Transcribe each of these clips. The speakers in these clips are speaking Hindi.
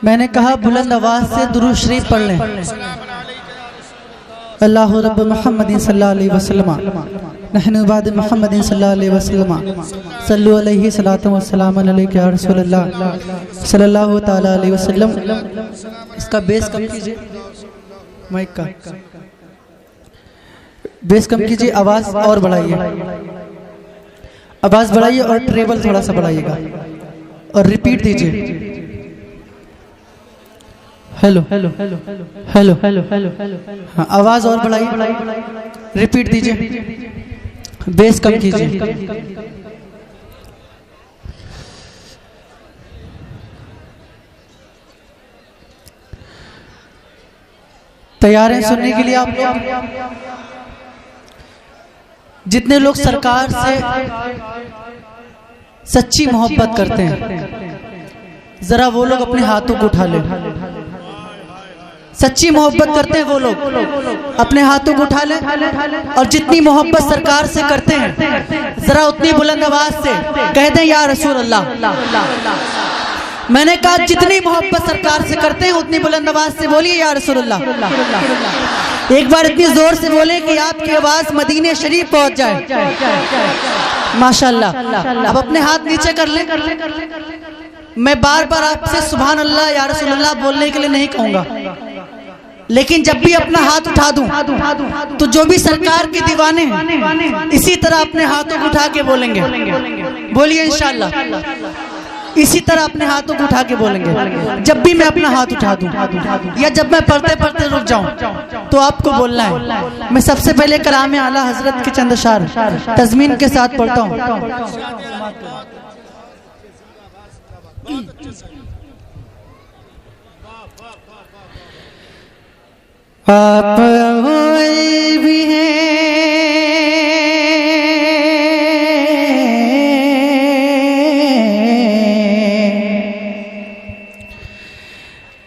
मैंने कहा बुलंद आवाज से दुरूद शरीफ पढ़ लें। अल्लाहु रब्ब मुहम्मदिन सल्लल्लाहु अलैहि वसल्लम नहनु बाद मुहम्मदिन सल्लल्लाहु अलैहि वसल्लम सल्लु अलैहि सलातु व सलाम अलैका या रसूलल्लाह सल्लल्लाहु तआला अलैहि वसल्लम। इसका बेस कम कीजिए, माइक का बेस कम कीजिए, आवाज और बढ़ाइए, आवाज बढ़ाइए और ट्रेबल थोड़ा सा बढ़ाइएगा और रिपीट दीजिए। Hello hello hello hello hello hello hello, हाँ आवाज और बढ़ाइए, रिपीट दीजिए, बेस कम कीजिए। तैयार हैं सुनने के लिए आप लोग? जितने लोग सरकार से सच्ची मोहब्बत करते हैं जरा वो लोग अपने हाथों को उठा लें। सच्ची मोहब्बत करते हैं वो लोग अपने हाथों को उठा लें। और जितनी मोहब्बत सरकार से करते हैं जरा उतनी बुलंद आवाज से कह दें या रसूल अल्लाह। मैंने कहा जितनी मोहब्बत सरकार से करते हैं उतनी बुलंद आवाज से बोलिए या रसूल अल्लाह। एक बार इतनी जोर से बोले कि आपकी आवाज मदीने शरीफ पहुंच जाए। माशाअल्लाह। अब अपने हाथ नीचे कर ले। मैं बार बार आपसे सुभान अल्लाह या रसूल अल्लाह बोलने के लिए नहीं कहूंगा, लेकिन जब भी अपना हाथ उठा दूं तो जो भी सरकार के दीवाने हैं इसी तरह अपने हाथों को उठा के बोलेंगे। बोलिए इंशाअल्लाह। इसी तरह अपने हाथों को उठा के बोलेंगे। जब भी मैं अपना हाथ उठा दूं या जब मैं पढ़ते पढ़ते रुक जाऊं तो आपको बोलना है। मैं सबसे पहले कलाम आला हजरत के चंद अशार तज़मीन के साथ पढ़ता हूं। आप भी हैं,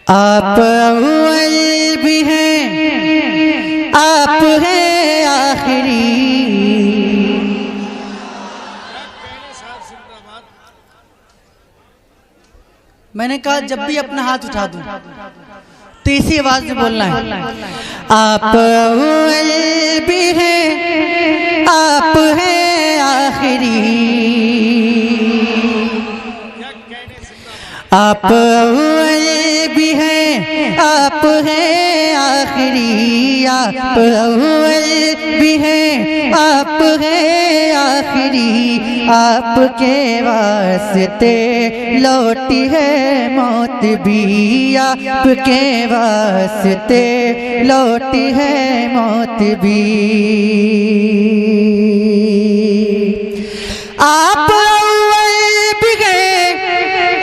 आप भी हैं, आप हैं आखिरी। मैंने कहा जब भी अपना हाथ उठा दूं तो इसी आवाज में बोलना है। आप भी हैं, आप हैं आखिरी। आप भी हैं, आप हैं आखिरी। आप भी हैं, आप हैं आखिरी। आपके वास्ते लौटी है मौत भी। आपके वास्ते लौटी है मौत भी। आप भी गए,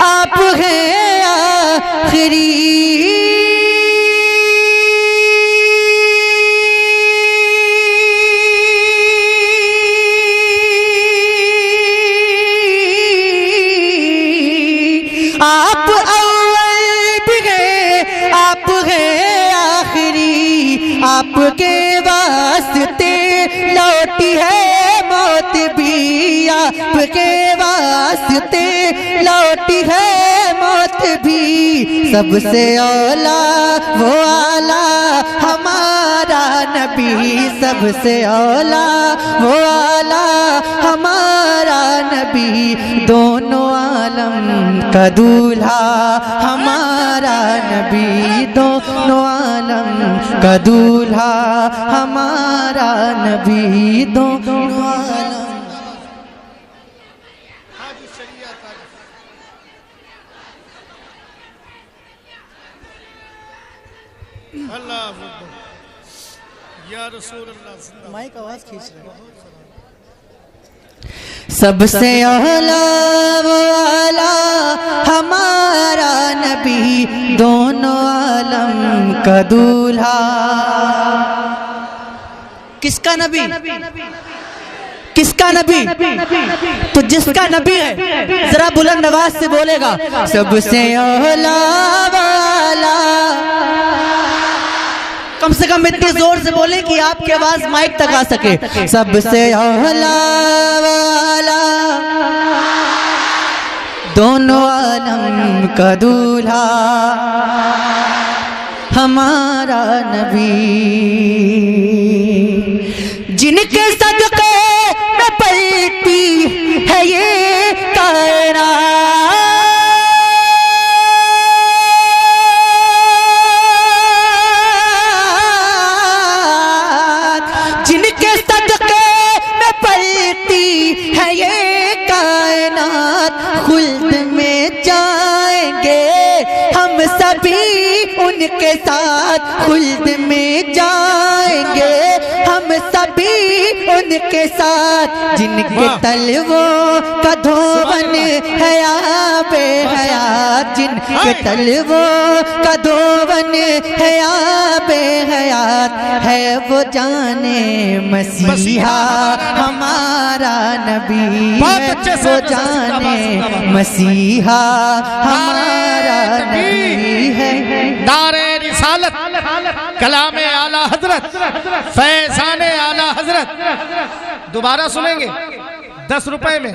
आप हैं आखिरी। आप अव्वल भी गए, आप हैं आखिरी। आपके वास्ते लौटी है मौत भी। आपके वास्ते लौटी है मौत भी। सबसे औला वो आला हमारा नबी। सबसे औला वो आला हमारा नबी। दोनों आलम का दूल्हा हमारा नबी। दोनों आलम का दूल्हा हमारा नबी। दोनों आलम। या रसूल अल्लाह। माइक आवाज खींच रहा है। सबसे आला वो आला हमारा नबी। दोनों आलम का दूल्हा। किसका नबी? किसका नबी? तो जिसका नबी है जरा बुलंद आवाज से बोलेगा सबसे आला वाला। कम से कम इतनी जोर से बोले कि आपकी आवाज माइक तक आ सके। सबसे आला वाला दोनों आलम का दूल्हा हमारा नबी, जिनके सदक़े में पलती है ये कायनात, जिनके सदक़े में पलती है ये कायनात, खुल्द में जाएंगे हम सभी उनके साथ, खुल्द में जाएंगे हम सभी उनके साथ, जिनके तलवों का धोवन है आबे हयात, जिनके तलवों का धोवन है आबे हयात, है वो जाने मसीहा हमारा नबी, है वो जाने मसीहा हमारा नबी है। नारे रिसालत, कलाम आला हजरत, फैजान आला हजरत। दोबारा सुनेंगे 10 रुपए में।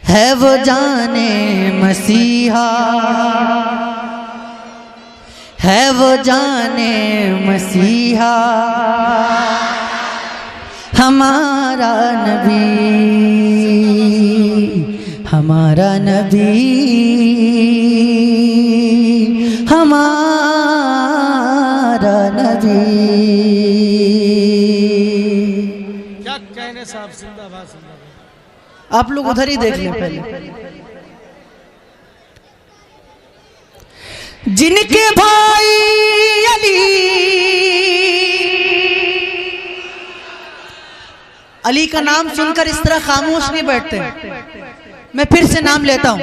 है वो जाने मसीहा, है वो जाने मसीहा हमारा नबी, हमारा नबी, हमारा नबी। क्या कहने साहब, जिंदाबाद जिंदाबाद। आप लोग उधर ही देख लें पहले। जिनके भाई अली, अली का नाम सुनकर इस तरह खामोश नहीं बैठते। मैं फिर से नाम लेता हूं।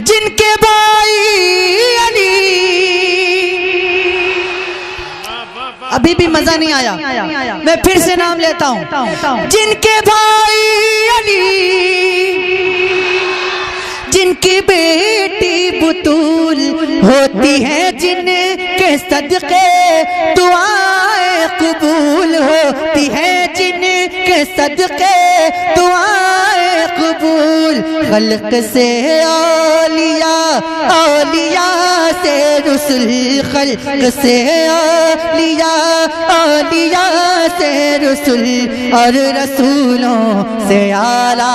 जिनके भाई अली, अभी भी मजा नहीं आया, मैं फिर से नाम लेता हूं। जिनके भाई अली, जिनकी बेटी बुतूल होती है, जिनके सदक़े दुआएं कबूल होती है, जिनके सदक़े दुआएं कबूल, खल्क़ से औलिया, औलिया से रसूल, खल्क़ से औलिया, औलिया से रसूल, और रसूलों से आला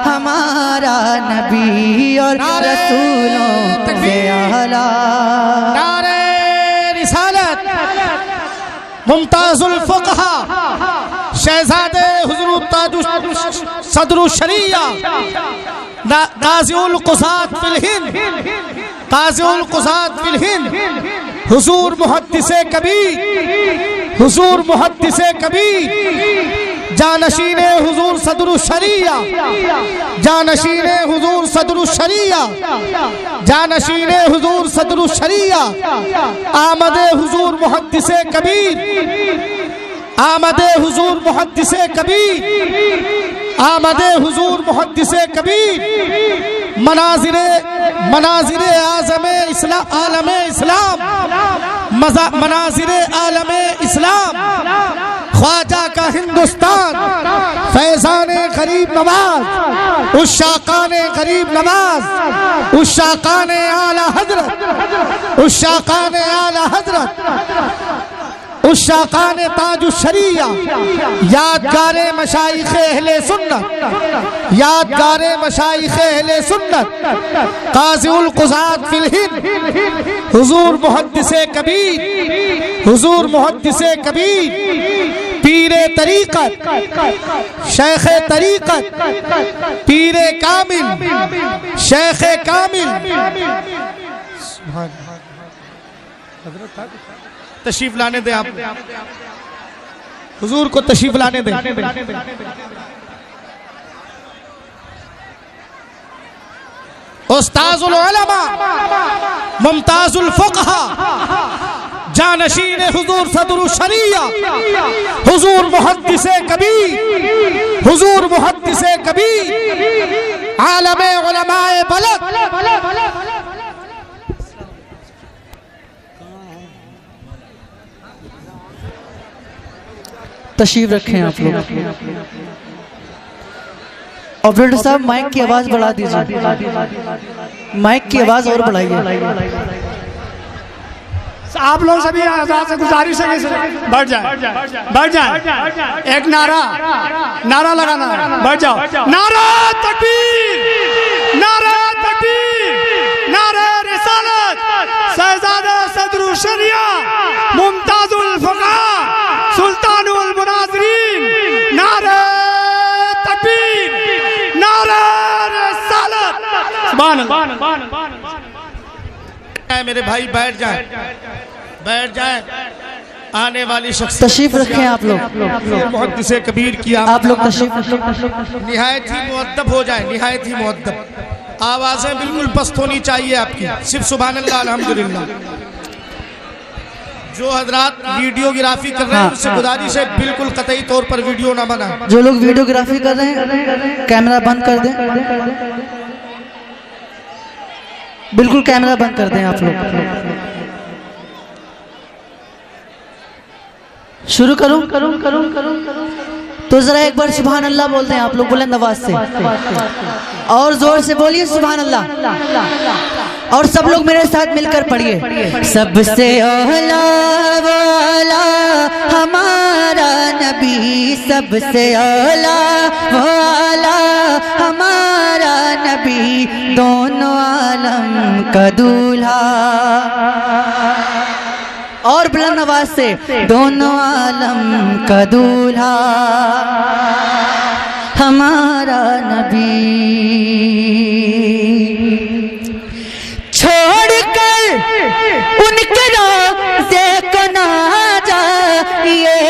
हमारा नबी, और रसूलों से आला। नारे रिसालत, मुमताजुल फुक़हा, शहजादे हुज़ूर ताजुश सदरुश शरिया, काज़िउल क़ुज़ात फिल हिंद, काज़िउल क़ुज़ात फिल हिंद, हुज़ूर मुहद्दिसे कबीर, हुज़ूर मुहद्दिसे कबीर, जानशीने हुज़ूर सदरुश शरिया, जानशीने हुज़ूर सदरुश शरिया, जानशीने हुज़ूर सदरुश शरिया, आमदे हुज़ूर मुहद्दिसे कबीर, आमदे हुज़ूर मुहद्दिसे कबीर, आमदे हुज़ूर मुहद्दिसे कबीर, मनाज़िरे मनाज़िरे आज़मे इस्लाम, आलमे इस्लाम, मनाज़िरे आलमे इस्लाम, ख्वाजा का हिंदुस्तान, फैज़ाने गरीब नवाज, उश्शाक़ाने गरीब नवाज, उश्शाक़ाने आला हज़रत, उश्शाक़ाने आला हज़रत, उश्शाक़ाने ताजुश शरिया, यादगारे मशाइख़े अहले सुन्नत, यादगारे मशाइख़े अहले सुन्नत, काज़िउल क़ुज़ात फिल हिंद, हुज़ूर मुहद्दिसे कबीर, हुज़ूर मुहद्दिसे कबीर, पीरे तरीक़त, शेख़े तरीक़त, पीरे कामिल, शेख़े कामिल। तशरीफ लाने दे, आप हुजूर को तशरीफ लाने दे। उस्ताजुल उलमा, मुमताजुल फुक़हा, जानशीने हुजूर सदरुश शरिया, हुजूर मुहद्दिसे कबीर, हुजूर मुहद्दिसे कबीर, आलमे उलमाए बलद, तशरीफ रखें आप लोग। ऑपरेटर साहब माइक की आवाज बढ़ा दीजिए, माइक की आवाज और बढ़ाइए। आप लोग सभी आजाद से गुजारिश है कि बढ़ जाए, बढ़ जाए। एक नारा लगाना है, बढ़ जाओ। नारा तकबीर, नारा तकबीर, नारा रिसालत, शहजादा सदरुल शरिया, मुमताजुल फुक़हा, सुल्तानुल मुनाज़िरीन, नारा तकबीर, नारा रिसालत। सुभान अल्लाह। मेरे भाई बैठ जाए, बैठ जाए। आने वाली शख्स तशरीफ रखें आप लोग, मुहद्दिस कबीर की आप लोग तशरीफ निहायत ही मुअद्दब हो जाए, निहायत ही मुअद्दब। आवाजें बिल्कुल पस्त होनी चाहिए आपकी, सिर्फ सुभान अल्लाह अल्हम्दुलिल्लाह। जो हजरात वीडियोग्राफी कर रहे हैं उससे गुजारिश है बिल्कुल कतई तौर पर वीडियो ना बना। जो लोग वीडियोग्राफी कर रहे हैं कैमरा बंद कर दें, बिल्कुल कैमरा बंद कर दें आप लोग। शुरू करूं? तो जरा एक बार सुभान अल्लाह बोल दें आप लोग बुलंद आवाज से, और जोर से बोलिए सुभान अल्लाह। और सब लोग मेरे साथ मिलकर पढ़िए। सबसे औला वाला हमारा नबी, सबसे औला वाला हमारा नबी, दोनों आलम का दूल्हा। और बुलंद आवाज से, दोनों आलम का दूल्हा हमारा नबी। छोड़कर उनके रोज़े को ना जाइए,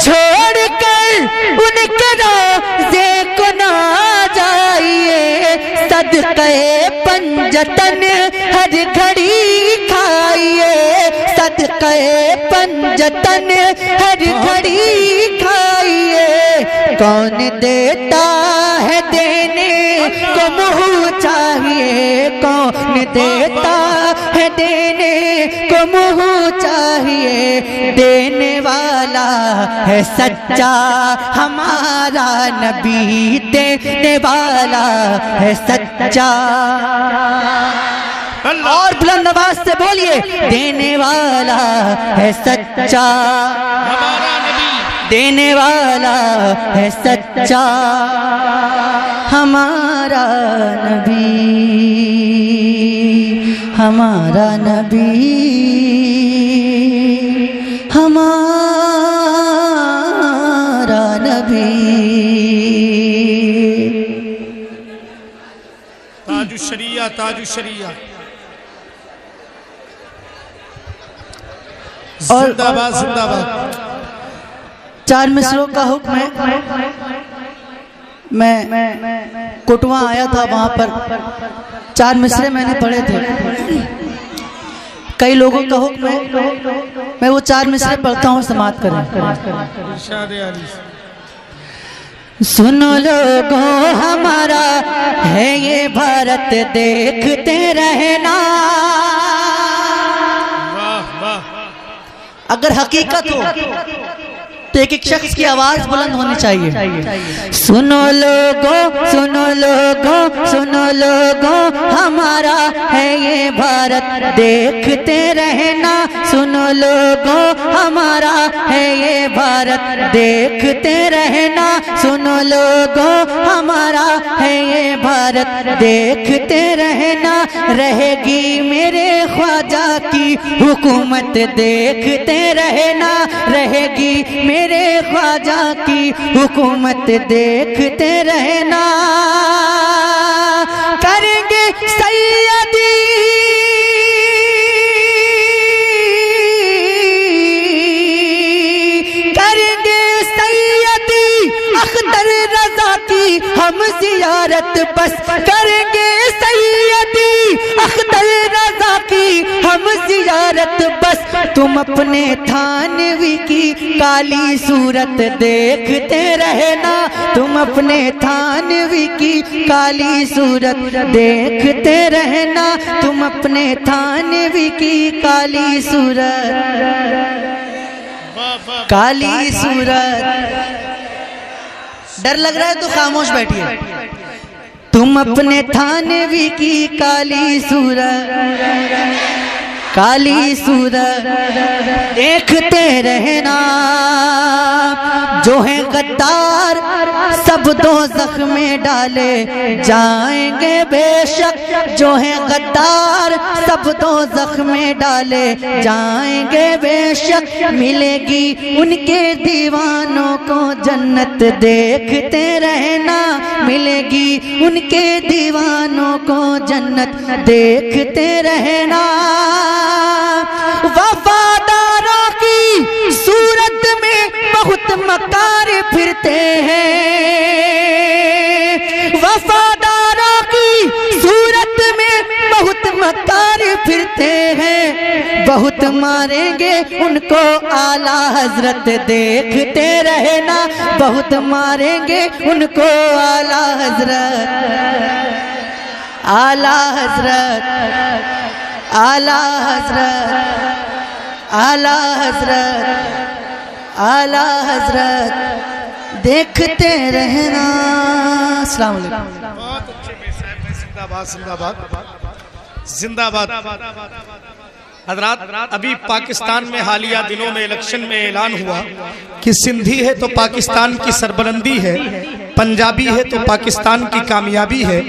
छोड़कर उनके रोज़े को ना जाइए, सदक़े पंजतन हर घड़ी खाइए, सदक़े पंजतन हर घड़ी खाइए। कौन देता है देने को मुँह चाहिए, कौन देता है देने को मुँह चाहिए, देने वाला है सच्चा हमारा नबी, देने वाला है सच्चा। और बुलंद आवाज से बोलिए, देने वाला है सच्चा हमारा नबी, देने वाला है सच्चा हमारा नबी, हमारा नबी, हमारा नबी। ताजुशरिया, ताजुशरिया, और जिंदाबाद, जिंदाबाद। 4 मिसरों का हुक्म है। मैं कोटवा आया था, वहां पर 4 मिसरे मैंने पढ़े थे। कई लोगों का हुक्म है मैं वो 4 मिसरे पढ़ता हूँ, समाप्त करें। इरशाद अली। सुनो लोगों हमारा है ये भारत, देखते रहना। वाह वाह। अगर हकीकत हो तो एक शख्स की आवाज बुलंद होनी चाहिए। सुनो लोगों, सुनो लोगों, सुनो लोगों हमारा है ये भारत, देखते रहना। सुनो लोगों हमारा है ये भारत, देखते रहना। सुनो लोगों हमारा है ये भारत, देखते रहना। रहेगी मेरे ख्वाजा की हुकूमत, देखते रहना। रहेगी मेरे ख्वाजा की हुकूमत, देखते रहना। करेंगे सैयदी अख्तर रजा की हम जियारत बस, करेंगे सैयदी अख्तर रजा की हम जियारत बस। तुम अपने थानवी की काली सूरत देखते रहना, तुम अपने थानवी की काली सूरत देखते रहना, तुम अपने थानवी की काली सूरत, काली सूरत। डर लग रहा है तो खामोश बैठिए। तुम अपने थानवी की काली सूरत, काली सूरत देखते रहना, जो है गद्दार सब दोज़ख में डाले जाएंगे बेशक, जो है गद्दार सब दोज़ख में डाले जाएंगे बेशक, मिलेगी उनके दीवानों को जन्नत देखते रहना, मिलेगी उनके दीवानों को जन्नत देखते रहना। वफादारों की सूरत में बहुत मकार फिरते हैं, वफादारों की सूरत में बहुत मकार फिरते हैं, बहुत मारेंगे उनको आला हजरत देखते रहना, बहुत मारेंगे उनको आला हजरत, आला हजरत, आला हजरत, आला हजरत, आला हजरत देखते रहना। अस्सलाम वालेकुम। बहुत अच्छे मैसेज में जिंदाबाद जिंदाबाद जिंदाबाद। हजरात, अभी पाकिस्तान में हालिया दिनों में इलेक्शन में ऐलान हुआ कि सिंधी है तो पाकिस्तान की सरबलंदी है, पंजाबी है तो पाकिस्तान की कामयाबी है,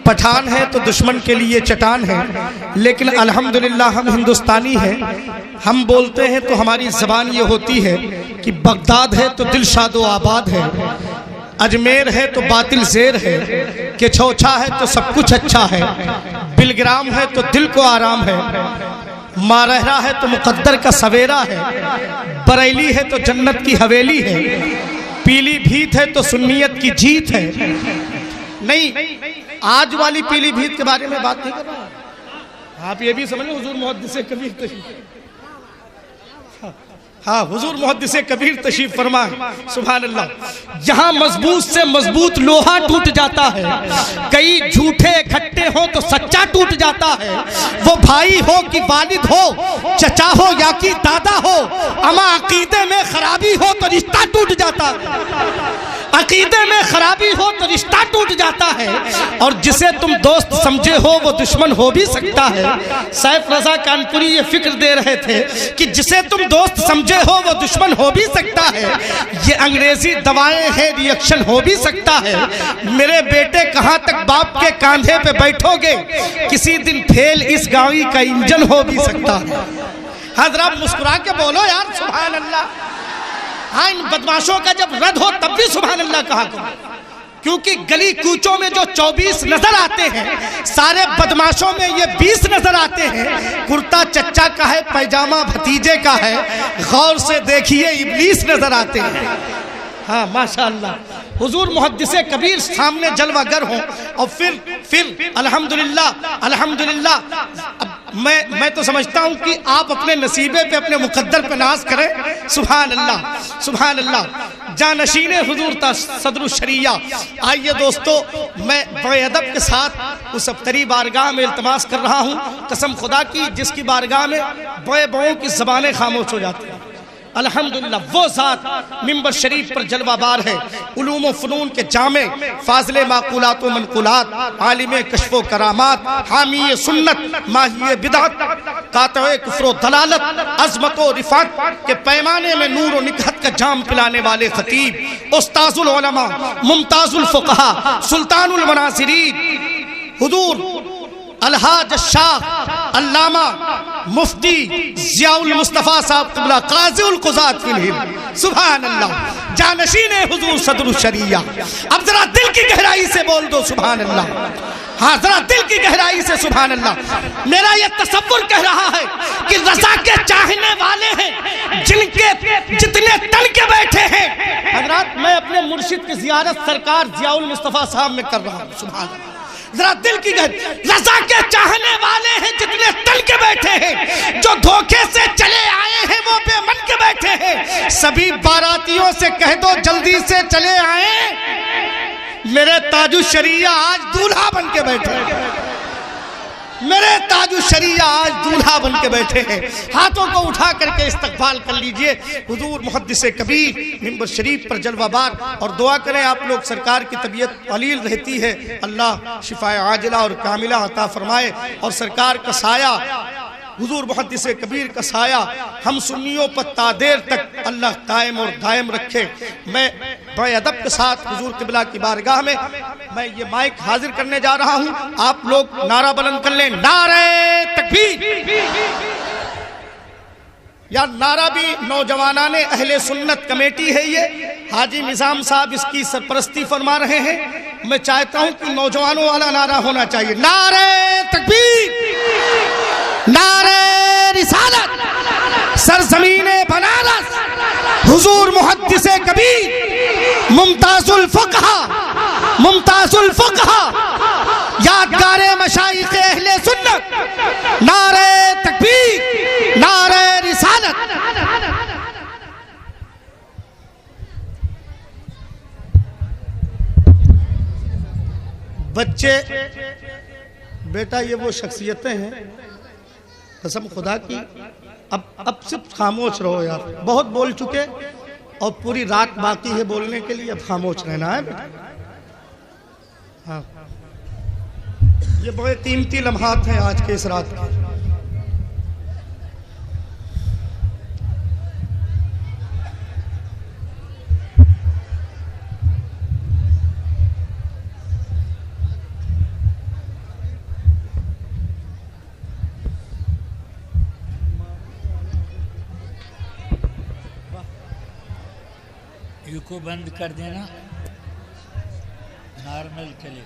पठान है तो दुश्मन के लिए चट्टान है, लेकिन अल्हम्दुलिल्लाह हम हिंदुस्तानी हैं। हम बोलते हैं तो हमारी ज़बान ये होती है कि बगदाद है तो दिल शादो आबाद है, अजमेर है तो बातिल ज़ेर है, कि छोछा है तो सब कुछ अच्छा है, बिलग्राम है तो दिल को आराम है, मारहरा है तो मुकद्दर का सवेरा है, बरेली है तो जन्नत की हवेली है, पीलीभीत है तो सुन्नियत की जीत है। नहीं, आज वाली पीलीभीत के बारे में बात नहीं कर रहा, आप ये भी समझ लो हुजूर मुहद्दिस कबीर तशरीफ, हाँ हुजूर मुहद्दिस कबीर तशरीफ फरमाए, सुभान अल्लाह। जहां मजबूत से मजबूत लोहा टूट जाता है, कई झूठे इकट्ठे हो तो सच्चा टूट जाता है, वो भाई हो कि वालिद हो, चचा हो या कि दादा हो, अमा अकीदे में खराबी हो तो रिश्ता टूट जाता है, अकीदे में खराबी हो तो रिश्ता टूट जाता है, और जिसे तुम दोस्त समझे हो वो दुश्मन हो भी सकता है। सैफ रजा कानपुरी ये फिक्र दे रहे थे कि जिसे तुम दोस्त समझे हो वो दुश्मन हो भी सकता है, ये अंग्रेजी दवाएं हैं, रिएक्शन हो भी सकता है। मेरे बेटे कहां तक बाप के कांधे पे बैठोगे, किसी दिन फेल इस गाड़ी का इंजन हो भी सकता है। हजरत मुस्कुरा के बोलो यार सुभान अल्लाह। हाँ, इन बदमाशों का जब रद्द हो तब भी सुभान अल्लाह कहा करो, क्योंकि गली कूचों में जो 24 नजर आते हैं, सारे बदमाशों में ये 20 नजर आते हैं। कुर्ता चच्चा का है, पैजामा भतीजे का है, गौर से देखिए इब्लीस नजर आते हैं। हाँ माशाअल्लाह, हुजूर मुहद्दिसे कबीर सामने जलवागर हो, और फिर अल्हम्दुलिल्लाह अल्हम्दुलिल्लाह। अब मैं तो समझता हूँ कि आप अपने नसीबे पे, अपने मुकद्दर पे नाज करें। सुभान अल्लाह सुभान अल्लाह। जानशीने हुजूर सदरुल शरिया। आइए दोस्तों, मैं बड़े अदब के साथ उस अब्तरी बारगाह में इल्तमास कर रहा हूँ, कसम खुदा की जिसकी बारगाह में बड़े बड़ों की ज़बानें खामोश हो जाती हैं। अल्हम्दुलिल्लाह वो ज़ात मिंबर शरीफ पर जलवाबार है, उलूम व फ़नून के जामे, फाज़िले माक़ूलात व मनक़ूलात, आलिम कश्फ़ व करामात, हामी सुन्नत, माही बिदअत, कातिए कुफ़्र व दलालत, अज़मत व रिफ़ात के पैमाने में नूर व निकहत का जाम पिलाने वाले ख़तीब, उस्ताज़ुल उलमा, मुमताज़ुल फ़ुक़हा, सुल्तानुल मनाज़िरीन, हुज़ूर अलहाज शाह अल्लामा मुफ्ती ज़ियाउल मुस्तफ़ा साहब क़िबला क़ाज़िउल क़ुज़ात फ़िल हिंद। सुभान अल्लाह। जानशीने हुज़ूर सदरुल शरिया। अब जरा दिल की गहराई से बोल दो सुभान अल्लाह। हाँ, जरा दिल की गहराई से सुभान अल्लाह। मेरा ये तसव्वुर कह रहा है कि रज़ा के चाहने वाले हैं, जिनके जितने तन के बैठे हैं। हज़रात, मैं अपने मुर्शिद की ज़ियारत सरकार ज़ियाउल मुस्तफ़ा साहब में कर रहा हूँ। सुभान अल्लाह। जरा दिल की रज़ा के चाहने वाले हैं, जितने तल के बैठे हैं, जो धोखे से चले आए है, सभी बारातियों से कह दो जल्दी से चले आए, मेरे ताजु शरिया आज दूल्हा बन के बैठे हैं, मेरे ताजु शरिया आज दूल्हा बन के बैठे हैं। हाथों को उठा करके इस्तकबाल कर लीजिए हुजूर मुहद्दिस कबीर मिंबर शरीफ पर जलवाबार, और दुआ करें आप लोग, सरकार की तबीयत कलील रहती है, अल्लाह शिफाए आजिला और कामिला अता फरमाए, और सरकार का साया हुजूर मुहद्दिस कबीर का साया हम सुन्नियों पर तादेर तक अल्लाह कायम और दायम रखे। मैं बड़े अदब के साथ हुजूर किबला की बारगाह में मैं ये माइक हाजिर करने जा रहा हूं, आप लोग नारा बुलंद कर लें, नारे तकबीर। या नारा भी नौजवाना ने अहले सुन्नत कमेटी है, ये हाजी निजाम साहब इसकी सरपरस्ती फरमा रहे हैं। मैं चाहता हूं कि नौजवानों वाला नारा होना चाहिए, नारे तकबीर, नारे रिसालत, सरजमीने बनारस, हुजूर मुहद्दिस कबीर, मुमताजुल फक़हा, मुमताजुल फक़हा, यादगारे मशाइख़े अहले सुन्नत, नारे तकबीर, नारे रिसालत। बच्चे बेटा ये वो शख्सियतें हैं, कसम खुदा की, अब सिर्फ खामोश रहो यार, बहुत बोल चुके और पूरी रात बाकी है बोलने के लिए, अब खामोश रहना है बेटा। हाँ, ये बड़े कीमती लम्हात हैं आज के इस रात के। को बंद कर देना, नॉर्मल के लिए।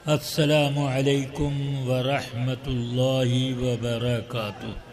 अस्सलामु अलैकुम व रहमतुल्लाहि व बरकातुहू।